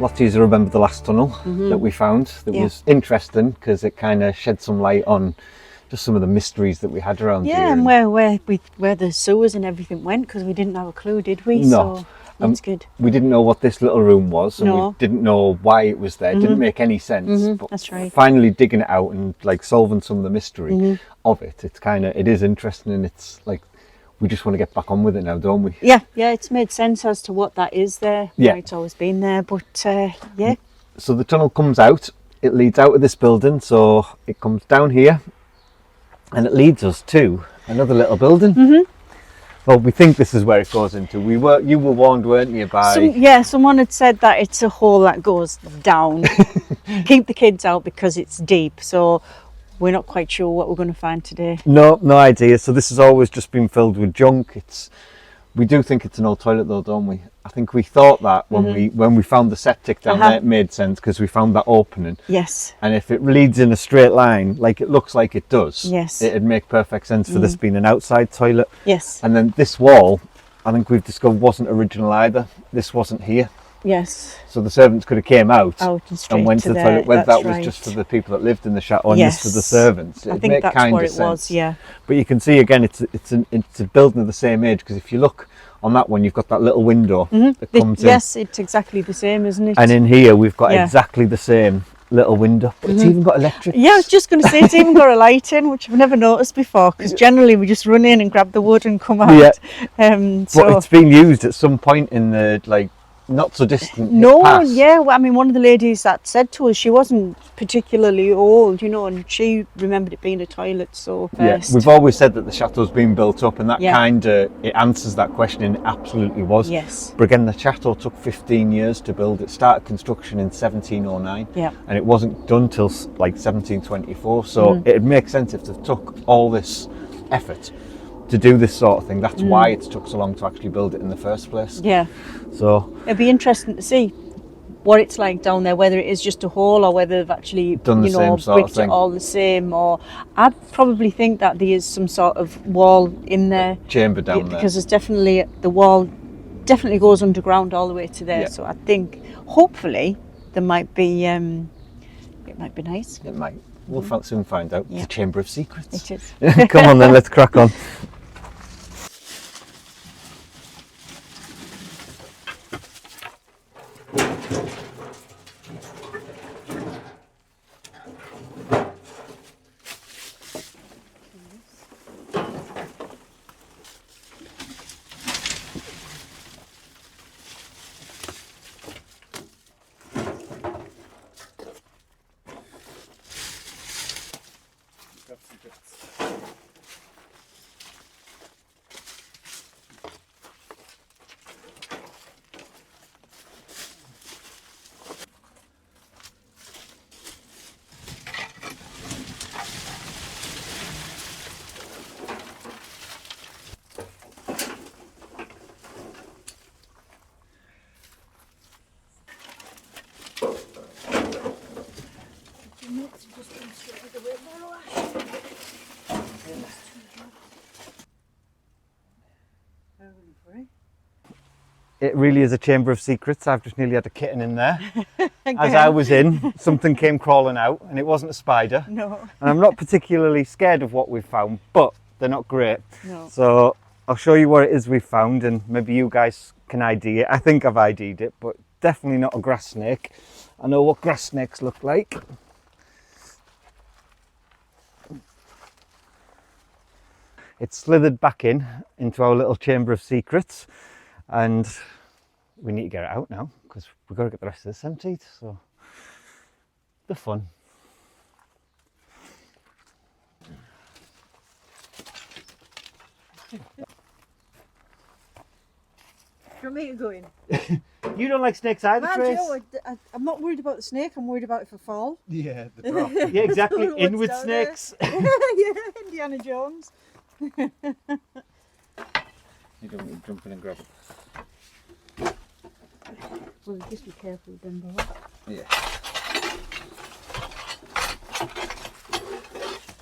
lots of you remember the last tunnel that we found. That was interesting because it kind of shed some light on just some of the mysteries that we had around here. Yeah, and where the sewers and everything went, because we didn't have a clue, did we? No. So that's good. We didn't know what this little room was, and we didn't know why it was there. It didn't make any sense. But that's right. Finally digging it out and like solving some of the mystery of it, it is interesting, and it's like we just want to get back on with it now, don't we? Yeah, it's made sense as to what that is there. Yeah. Why it's always been there, but yeah. So the tunnel comes out, it leads out of this building, so it comes down here, and it leads us to another little building. Well, we think this is where it goes into. You were warned, weren't you, by... Someone had said that it's a hole that goes down. Keep the kids out because it's deep, so we're not quite sure what we're going to find today. No idea. So this has always just been filled with junk. We do think it's an old toilet though, don't we? I think we thought that when we found the septic down there, it made sense because we found that opening. Yes. And if it leads in a straight line, like it looks like it does, yes, it'd make perfect sense for this being an outside toilet. Yes. And then this wall, I think we've discovered, wasn't original either. This wasn't here. Yes. So the servants could have came out and went to the toilet, whether that was just for the people that lived in the chateau and just for the servants. I think that's what it was, yeah. But you can see again, it's a building of the same age, because if you look on that one, you've got that little window that comes in. Yes, it's exactly the same, isn't it? And in here, we've got exactly the same little window, but it's even got electric. Yeah, I was just going to say it's even got a light in, which I've never noticed before, because generally we just run in and grab the wood and come out. Yeah. But it's been used at some point in the not so distant past. Well, I mean, one of the ladies that said to us, she wasn't particularly old, and she remembered it being a toilet. So first. We've always said that the chateau's been built up, and that it answers that question, and it absolutely was. Yes. But again, the chateau took 15 years to build. It started construction in 1709, and it wasn't done till like 1724. So it'd make sense if they took all this effort to do this sort of thing. That's why it took so long to actually build it in the first place. Yeah. So it'd be interesting to see what it's like down there, whether it is just a hole or whether they've actually done the same sort of bricked thing. It all the same. Or I'd probably think that there is some sort of wall in there, chamber down there, because there's definitely the wall definitely goes underground all the way to there. So I think hopefully there might be it might be nice. It might. We'll soon find out. The Chamber of Secrets. It is. Come on then, let's crack on. It really is a chamber of secrets. I've just nearly had a kitten in there. As I was in, something came crawling out, and it wasn't a spider. No. And I'm not particularly scared of what we've found, but they're not great. No. So I'll show you what it is we've found, and maybe you guys can ID it. I think I've ID'd it, but definitely not a grass snake. I know what grass snakes look like. It's slithered back into our little chamber of secrets, and we need to get it out now because we've got to get the rest of this emptied. So the fun. Do you want me to go in? You don't like snakes either, Trace? I'm not worried about the snake, I'm worried about if I fall. Yeah, the drop. Yeah, exactly. In with snakes. Yeah, Indiana Jones. You don't need to jump in and grab it. Well, just be careful then, Bob. Yeah.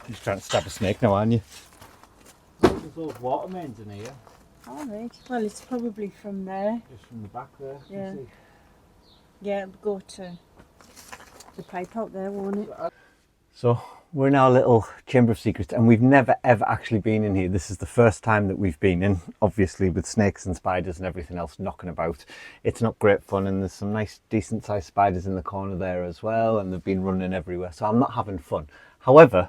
You're just trying to stab a snake now, aren't you? There's those water mains in here. All right. Well, it's probably from there. Just from the back there. Yeah. Yeah, it'll go to the pipe out there, won't it? So we're in our little chamber of secrets, and we've never ever actually been in here. This is the first time that we've been in, obviously with snakes and spiders and everything else knocking about. It's not great fun, and there's some nice decent sized spiders in the corner there as well, and they've been running everywhere, so I'm not having fun. However,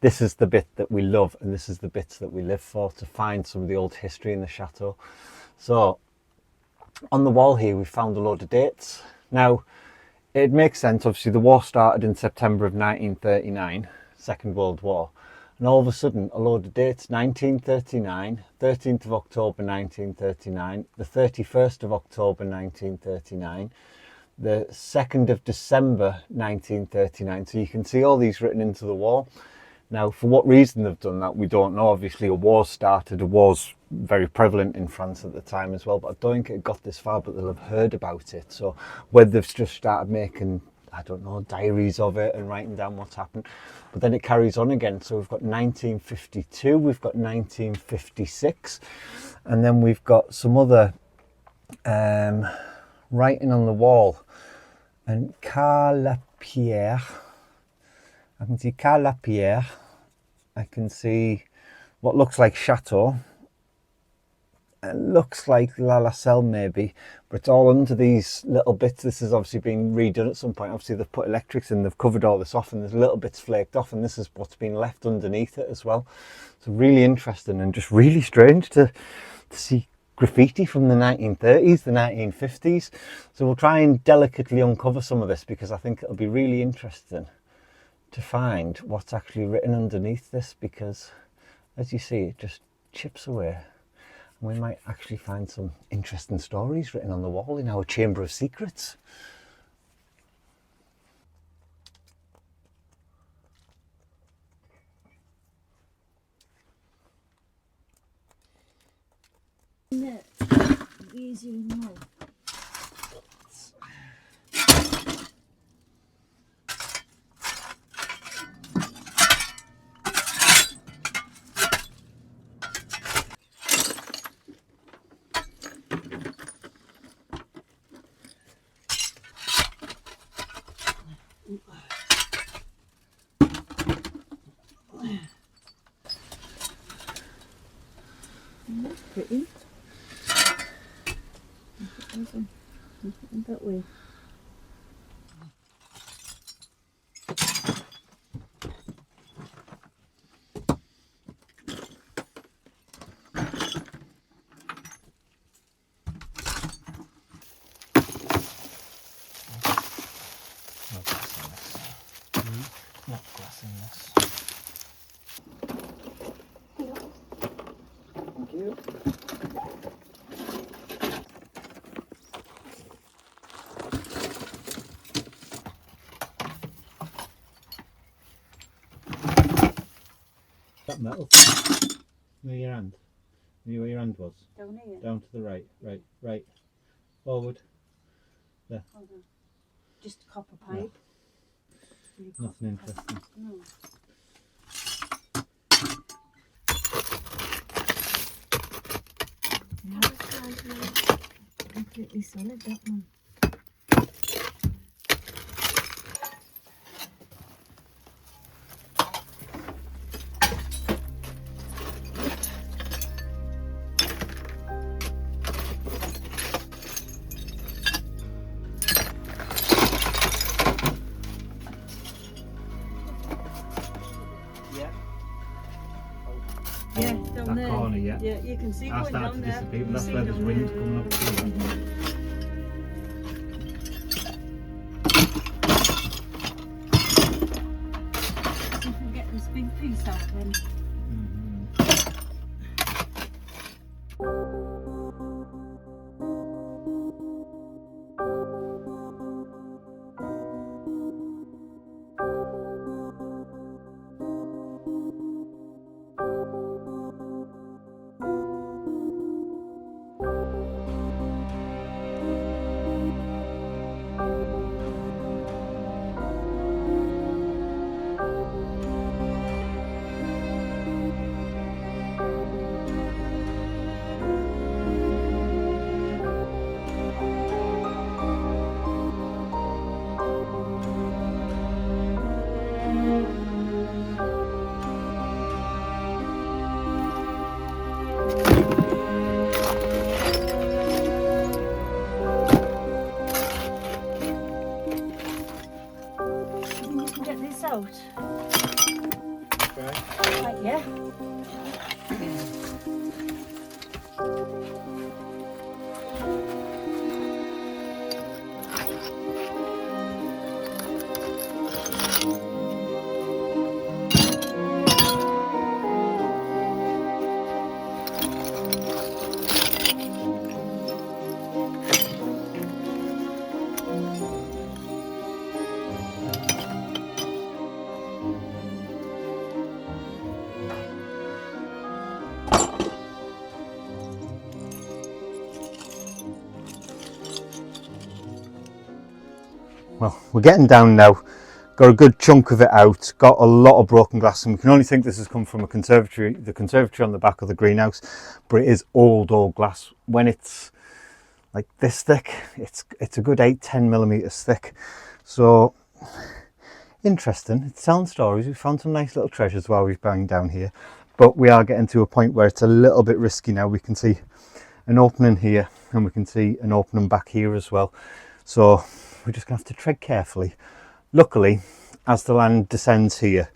this is the bit that we love, and this is the bits that we live for, to find some of the old history in the chateau. So on the wall here we found a load of dates. Now it makes sense, obviously the war started in September of 1939, Second World War, and all of a sudden a load of dates: 1939, 13th of October 1939, the 31st of October 1939, the 2nd of December 1939. So you can see all these written into the wall. Now, for what reason they've done that, we don't know. Obviously, a war started. A war's very prevalent in France at the time as well, but I don't think it got this far, but they'll have heard about it. So whether they've just started making, I don't know, diaries of it and writing down what's happened. But then it carries on again. So we've got 1952, we've got 1956, and then we've got some other writing on the wall. And Carlapierre, I can see Carlapierre, I can see what looks like Chateau, it looks like Lalacelle maybe, but it's all under these little bits. This has obviously been redone at some point. Obviously they've put electrics in, they've covered all this off, and there's little bits flaked off, and this is what's been left underneath it as well. So really interesting, and just really strange to see graffiti from the 1930s, the 1950s. So we'll try and delicately uncover some of this, because I think it'll be really interesting to find what's actually written underneath this, because as you see it just chips away, and we might actually find some interesting stories written on the wall in our chamber of secrets. Easy enough. That's pretty. That way. Not glass in this. Thank you. That metal. Where your hand? Where your hand was? Down here. Down to the right. Right. Forward. There. Hold on. Just a copper pipe. Yeah. Nothing interesting. No. Completely solid, that one. Yeah, down That there. corner, yeah. Yeah, you can see I going started down to there. disappear, but You that's see where there's down wind there. coming up through that. See if we can get this big piece out then. Get this out. Okay. Right, yeah. Well, we're getting down now. Got a good chunk of it out. Got a lot of broken glass, and we can only think this has come from a conservatory, the conservatory on the back of the greenhouse. But it is old glass. When it's like this thick, it's a good 8-10 millimeters thick. So interesting. It's telling stories. We found some nice little treasures while we've banged down here, but we are getting to a point where it's a little bit risky now. We can see an opening here, and we can see an opening back here as well. So we're just gonna have to tread carefully. Luckily, as the land descends here,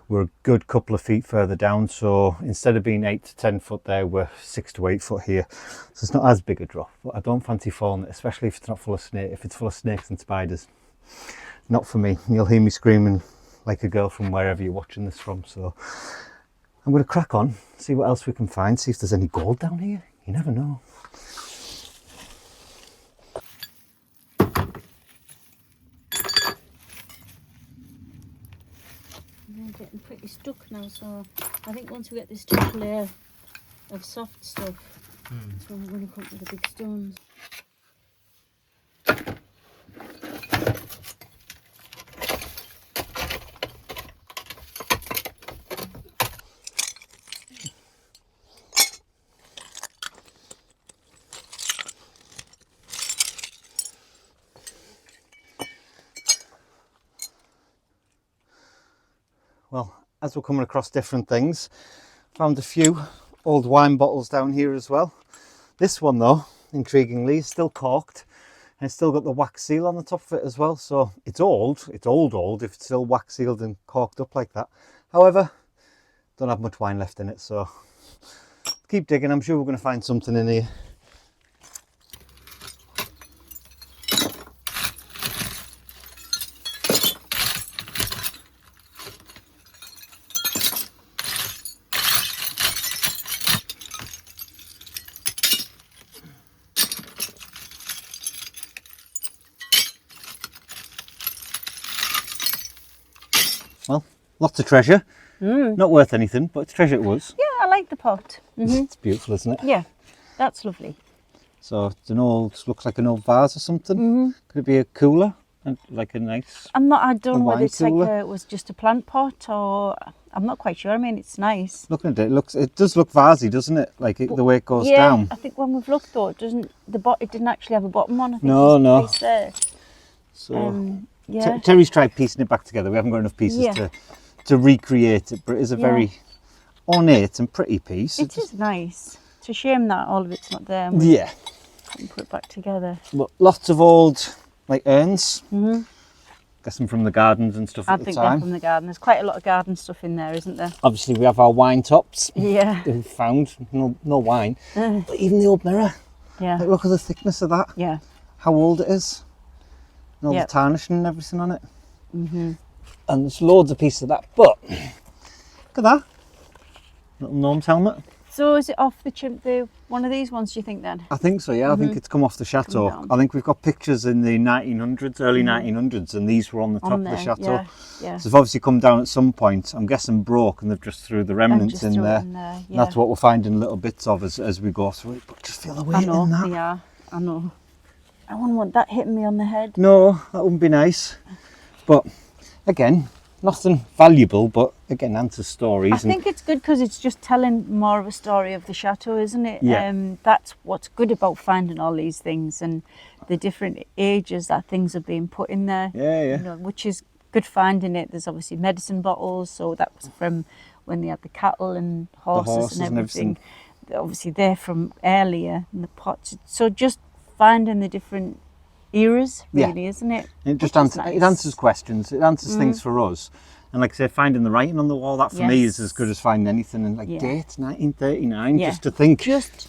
we're a good couple of feet further down. So instead of being 8 to 10 foot there, we're 6 to 8 foot here. So it's not as big a drop, but I don't fancy falling, especially if it's not full of snakes. If it's full of snakes and spiders, not for me. You'll hear me screaming like a girl from wherever you're watching this from. So I'm going to crack on, see what else we can find, see if there's any gold down here. You never know. I'm getting pretty stuck now, so I think once we get this top layer of soft stuff, that's when we're going to come to the big stones. Well, as we're coming across different things, found a few old wine bottles down here as well. This one though, intriguingly, is still corked, and it's still got the wax seal on the top of it as well. So it's old if it's still wax sealed and corked up like that. However, don't have much wine left in it, so keep digging. I'm sure we're going to find something in here. Well, lots of treasure. Not worth anything, but it's treasure it was. Yeah, I like the pot. It's beautiful, isn't it? Yeah, that's lovely. So it's an old, looks like an old vase or something. Could it be a cooler? And like a nice. I don't know whether it's cooler? like it was just a plant pot, or I'm not quite sure. I mean, it's nice. Looking at it, it does look vasey, doesn't it? Like the way it goes down. I think when we've looked though, it didn't actually have a bottom on. I think No, there's no. a piece there. So Yeah. Terry's tried piecing it back together. We haven't got enough pieces to recreate it, but it is a very ornate and pretty piece. It is nice. It's a shame that all of it's not there. And we couldn't put it back together. But lots of old like urns. Guess them from the gardens and stuff I at the think time. they're from the garden. There's quite a lot of garden stuff in there, isn't there? Obviously, we have our wine tops. Yeah. That we found no wine, but even the old mirror. Yeah. Like, look at the thickness of that. Yeah. How old it is. And all Yep. the tarnishing and everything on it. And there's loads of pieces of that. But look at that little gnome's helmet. So is it off the chimp? One of these ones? Do you think then? I think so. Yeah, I think it's come off the Chateau. down. I think we've got pictures in the 1900s, early 1900s, and these were on the top of the Chateau. Yeah. Yeah. So they've obviously come down at some point. I'm guessing broke, and they've just threw the remnants just in threw it there. in there, And yeah. that's what we're finding little bits of as we go through it. But just feel the weight I know. in that. Yeah. I know. I wouldn't want that hitting me on the head. No, that wouldn't be nice. But again, nothing valuable, but again, answers stories. I think it's good because it's just telling more of a story of the chateau, isn't it? Yeah. That's what's good about finding all these things and the different ages that things are being put in there. Yeah, yeah. You know, which is good find in it. There's obviously medicine bottles, so that was from when they had the cattle and horses and everything. Obviously they're from earlier, and the pots. So just finding the different eras, really, isn't it? It just it answers questions. It answers things for us. And like I say, finding the writing on the wall, that for me is as good as finding anything. And like dates, 1939, just to think. Just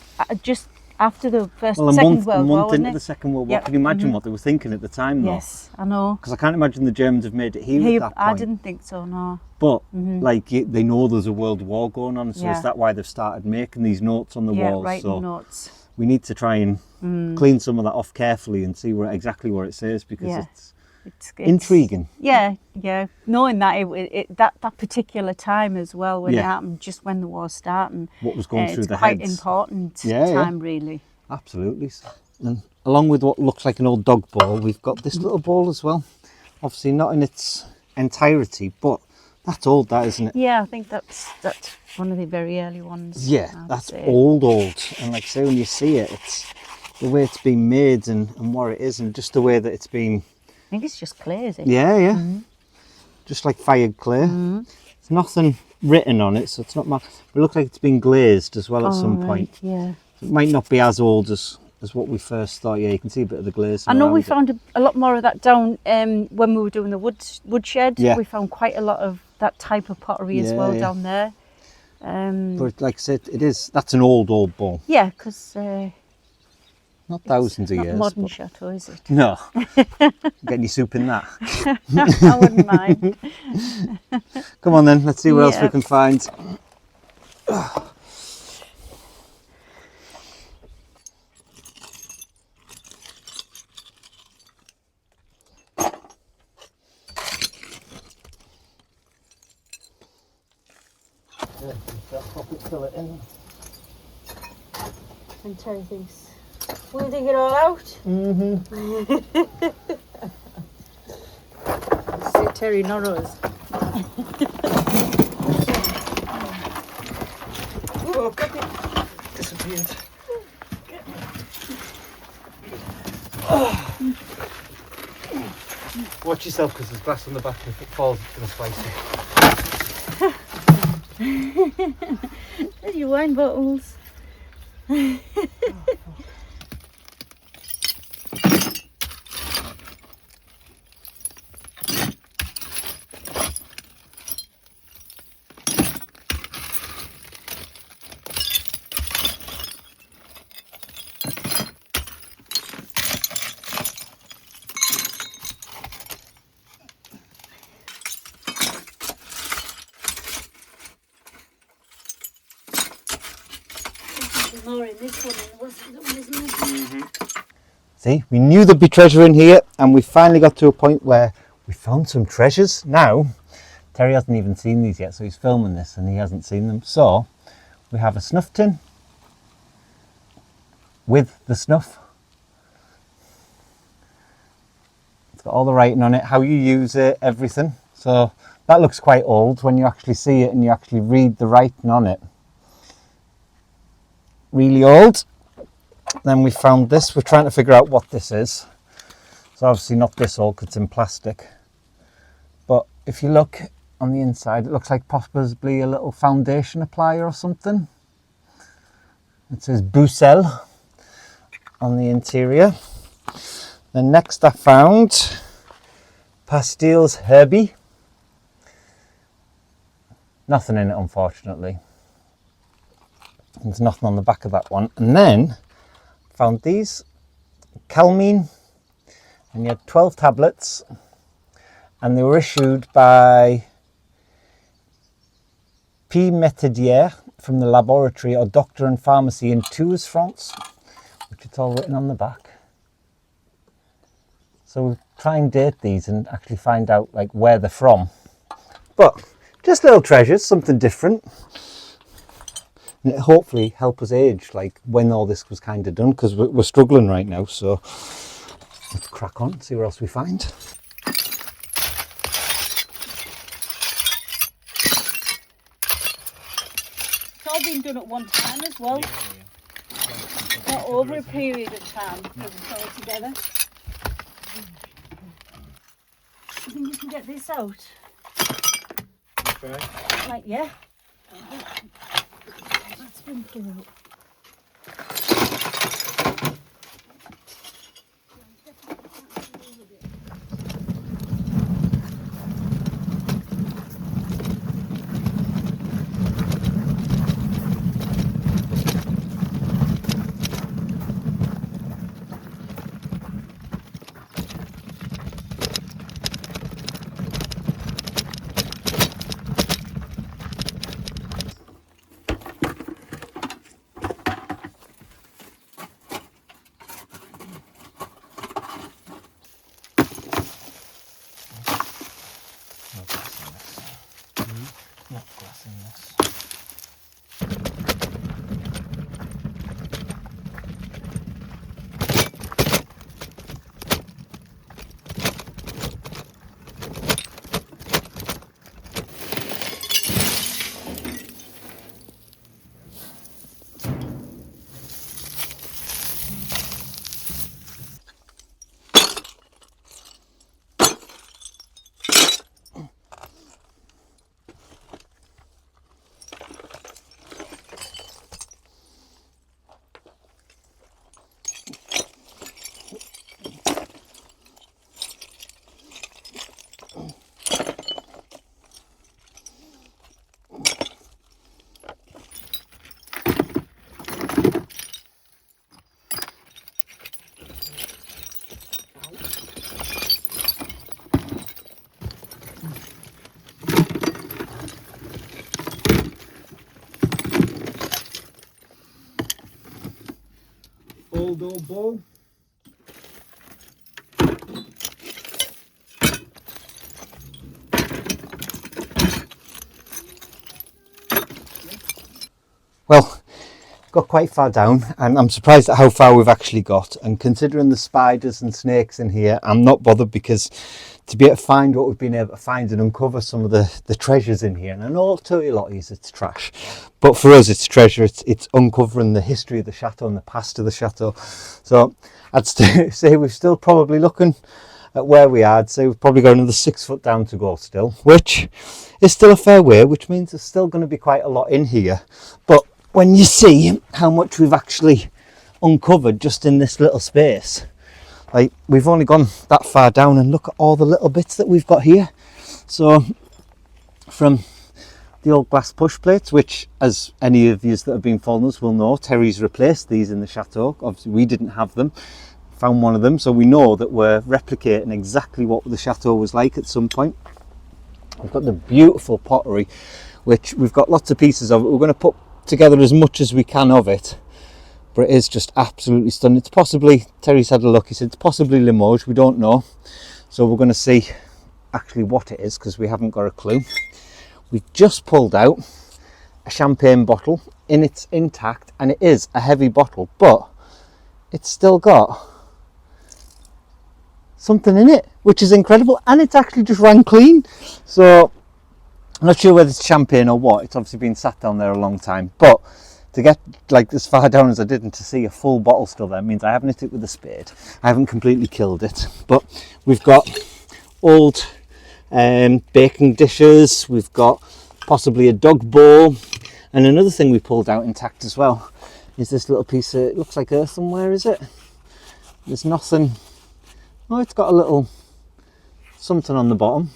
after the Second World War, a month into the Second World War. Can you imagine what they were thinking at the time, though? Yes, I know. Because I can't imagine the Germans have made it here at that point. I didn't think so, no. But like they know there's a world war going on, so is that why they've started making these notes on the walls? Writing notes. We need to try and clean some of that off carefully and see exactly what it says, because it's intriguing. Yeah. Knowing that that particular time as well, when it happened, just when the war started, what was going through the heads. It's quite important time, really. Absolutely. And along with what looks like an old dog ball, we've got this little ball as well. Obviously not in its entirety, but that's old, that, isn't it? Yeah, I think that's one of the very early ones. Yeah, that's old. And like I say, when you see it, it's the way it's been made and what it is, and just the way that it's been. I think it's just clay, is it? Yeah. Just like fired clay. There's nothing written on it, so it's not marked. It looks like it's been glazed as well at some point. Yeah. So it might not be as old as what we first thought. Yeah, you can see a bit of the glaze. I know we found a lot more of that down when we were doing the woodshed. Yeah. We found quite a lot of that type of pottery as well down there. But like I said, that's an old ball. Yeah, because not thousands of years. Modern chateau, is it? No. Get any soup in that? I wouldn't mind. Come on then, let's see what else we can find. Fill it in. And Terry thinks we'll dig it all out. Say Terry, not us. Oh, disappeared. Watch yourself, because there's glass on the back, and if it falls, it's going to slice it. There's your wine bottles. More in this one than the one, isn't it? See, we knew there'd be treasure in here, and we finally got to a point where we found some treasures. Now, Terry hasn't even seen these yet, so he's filming this and he hasn't seen them. So, we have a snuff tin with the snuff. It's got all the writing on it, how you use it, everything. So, that looks quite old when you actually see it and you actually read the writing on it. Really old. Then we found this. We're trying to figure out what this is. So obviously not this old because it's in plastic. But if you look on the inside, it looks like possibly a little foundation applier or something. It says Bucelle on the interior. Then next I found Pastilles Herbie. Nothing in it, unfortunately. There's nothing on the back of that one. And then found these Calmine, and you had 12 tablets, and they were issued by P. Métadier from the laboratory or doctor in pharmacy in Tours, France, which it's all written on the back. So we'll try and date these and actually find out like where they're from. But just little treasures, something different. And it'll hopefully help us age like when all this was kind of done, because we're struggling right now. So let's crack on, see what else we find. It's all been done at one time as well. Not over a period of time, because it's all together. you think you can get this out? Okay. Like, yeah. That's been through. Not glass in this. Old ball. Well, got quite far down and I'm surprised at how far we've actually got, and considering the spiders and snakes in here, I'm not bothered, because to be able to find what we've been able to find and uncover some of the treasures in here, and I know to a lot of you it's trash, but for us it's treasure. It's uncovering the history of the chateau and the past of the chateau. So I'd say we're still probably looking at where we are. I'd say we've probably got another 6 foot down to go still, which is still a fair way, which means there's still going to be quite a lot in here. But when you see how much we've actually uncovered just in this little space, like, we've only gone that far down, and look at all the little bits that we've got here. So from the old glass push plates, which, as any of you that have been following us will know, Terry's replaced these in the chateau. Obviously we didn't have them, found one of them, so we know that we're replicating exactly what the chateau was like at some point. We've got the beautiful pottery, which we've got lots of pieces of it. We're going to put together as much as we can of it, but it is just absolutely stunning. It's possibly, Terry's had a look, he said it's possibly Limoges, we don't know, so we're going to see actually what it is, because we haven't got a clue. We've just pulled out a champagne bottle, and it's intact, and it is a heavy bottle, but it's still got something in it, which is incredible, and it's actually just ran clean. So I'm not sure whether it's champagne or what. It's obviously been sat down there a long time, but to get like as far down as I did and to see a full bottle still there means I haven't hit it with a spade. I haven't completely killed it. But we've got old baking dishes, we've got possibly a dog bowl, and another thing we pulled out intact as well is this little piece of, it looks like earthenware, is it? There's nothing. Oh, it's got a little something on the bottom.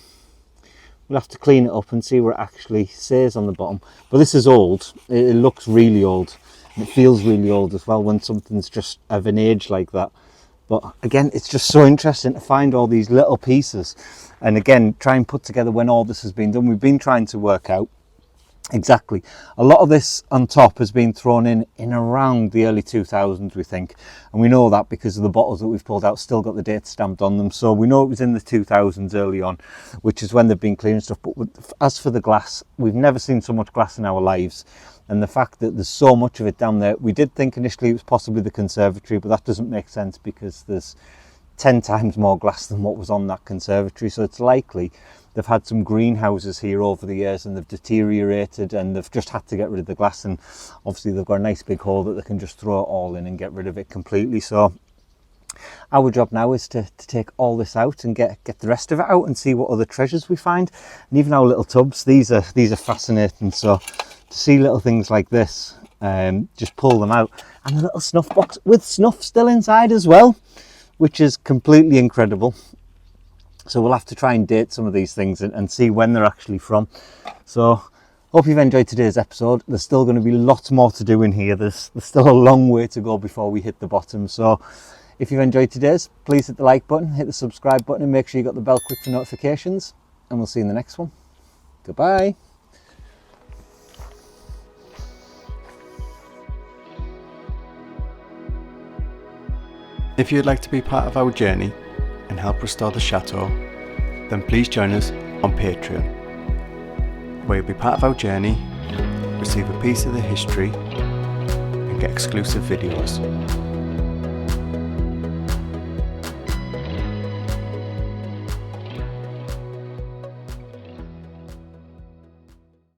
We'll have to clean it up and see what it actually says on the bottom. But this is old. It looks really old. And it feels really old as well when something's just of an age like that. But again, it's just so interesting to find all these little pieces. And again, try and put together when all this has been done. We've been trying to work out exactly. A lot of this on top has been thrown in around the early 2000s, we think, and we know that because of the bottles that we've pulled out still got the date stamped on them, so we know it was in the 2000s early on, which is when they've been cleaning stuff. But as for the glass, we've never seen so much glass in our lives, and the fact that there's so much of it down there, we did think initially it was possibly the conservatory, but that doesn't make sense because there's 10 times more glass than what was on that conservatory, so it's likely they've had some greenhouses here over the years and they've deteriorated and they've just had to get rid of the glass, and obviously they've got a nice big hole that they can just throw it all in and get rid of it completely. So Our job now is to take all this out and get the rest of it out and see what other treasures we find. And even our little tubs, these are fascinating. So to see little things like this, just pull them out, and a little snuff box with snuff still inside as well, which is completely incredible. So we'll have to try and date some of these things and see when they're actually from. So hope you've enjoyed today's episode. There's still going to be lots more to do in here. There's still a long way to go before we hit the bottom. So if you've enjoyed today's, please hit the like button, hit the subscribe button, and make sure you got the bell clicked for notifications. And we'll see you in the next one. Goodbye. If you'd like to be part of our journey and help restore the chateau, then please join us on Patreon, where you'll be part of our journey, receive a piece of the history, and get exclusive videos.